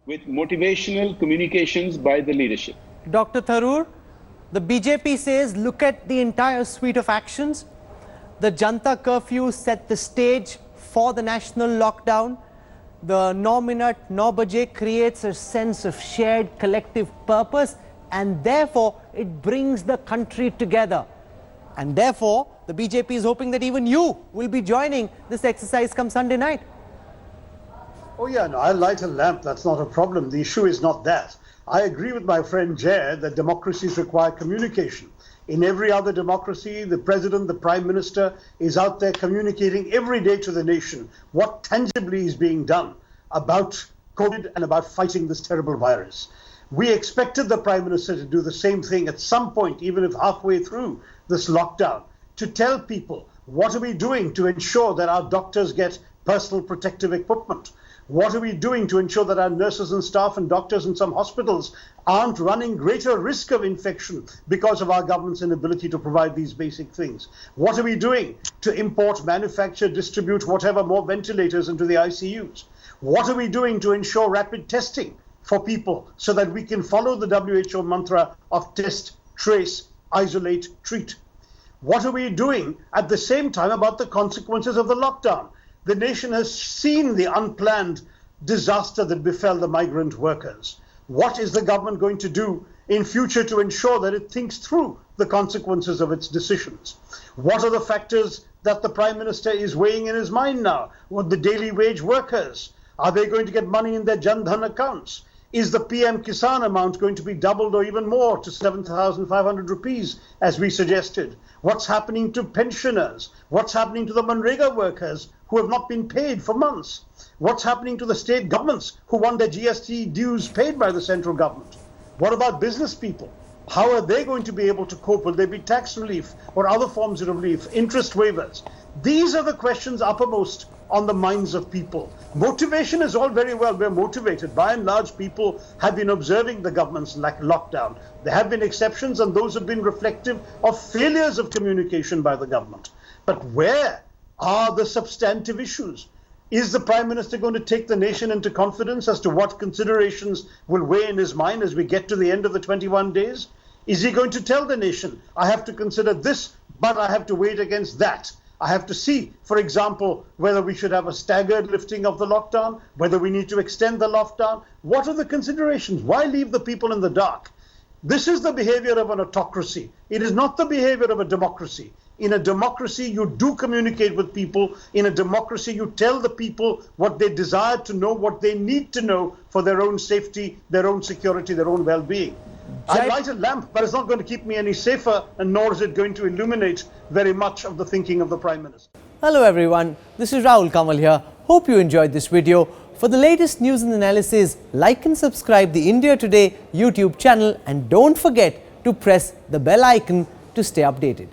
with motivational communications by the leadership. Dr. Tharoor, the BJP says look at the entire suite of actions. The Janta curfew set the stage for the national lockdown. The 9 minute 9 baje creates a sense of shared collective purpose, and therefore it brings the country together. And therefore the BJP is hoping that even you will be joining this exercise come Sunday night. Oh yeah, no, I'll light a lamp, that's not a problem. The issue is not that. I agree with my friend Jay that democracies require communication. In every other democracy, the president, the prime minister is out there communicating every day to the nation what tangibly is being done about COVID and about fighting this terrible virus. We expected the prime minister to do the same thing at some point, even if halfway through this lockdown, to tell people what are we doing to ensure that our doctors get personal protective equipment. What are we doing to ensure that our nurses and staff and doctors in some hospitals aren't running greater risk of infection because of our government's inability to provide these basic things? What are we doing to import, manufacture, distribute whatever more ventilators into the ICUs? What are we doing to ensure rapid testing for people so that we can follow the WHO mantra of test, trace, isolate, treat? What are we doing at the same time about the consequences of the lockdown? The nation has seen the unplanned disaster that befell the migrant workers. What is the government going to do in future to ensure that it thinks through the consequences of its decisions? What are the factors that the Prime Minister is weighing in his mind now? What the daily wage workers? Are they going to get money in their Jan Dhan accounts? Is the PM Kisan amount going to be doubled or even more to 7,500 rupees, as we suggested? What's happening to pensioners? What's happening to the Manrega workers who have not been paid for months? What's happening to the state governments who want their GST dues paid by the central government? What about business people? How are they going to be able to cope? Will there be tax relief or other forms of relief, interest waivers? These are the questions uppermost on the minds of people. Motivation is all very well. We're motivated. By and large, people have been observing the government's lockdown. There have been exceptions, and those have been reflective of failures of communication by the government. But where are the substantive issues? Is the Prime Minister going to take the nation into confidence as to what considerations will weigh in his mind as we get to the end of the 21 days? Is he going to tell the nation, I have to consider this, but I have to wait against that? I have to see, for example, whether we should have a staggered lifting of the lockdown, whether we need to extend the lockdown. What are the considerations? Why leave the people in the dark? This is the behavior of an autocracy. It is not the behavior of a democracy. In a democracy, you do communicate with people. In a democracy, you tell the people what they desire to know, what they need to know for their own safety, their own security, their own well-being. I light a lamp, but it's not going to keep me any safer, and nor is it going to illuminate very much of the thinking of the Prime Minister. Hello everyone, this is Rahul Kamal here. Hope you enjoyed this video. For the latest news and analysis, like and subscribe the India Today YouTube channel, and don't forget to press the bell icon to stay updated.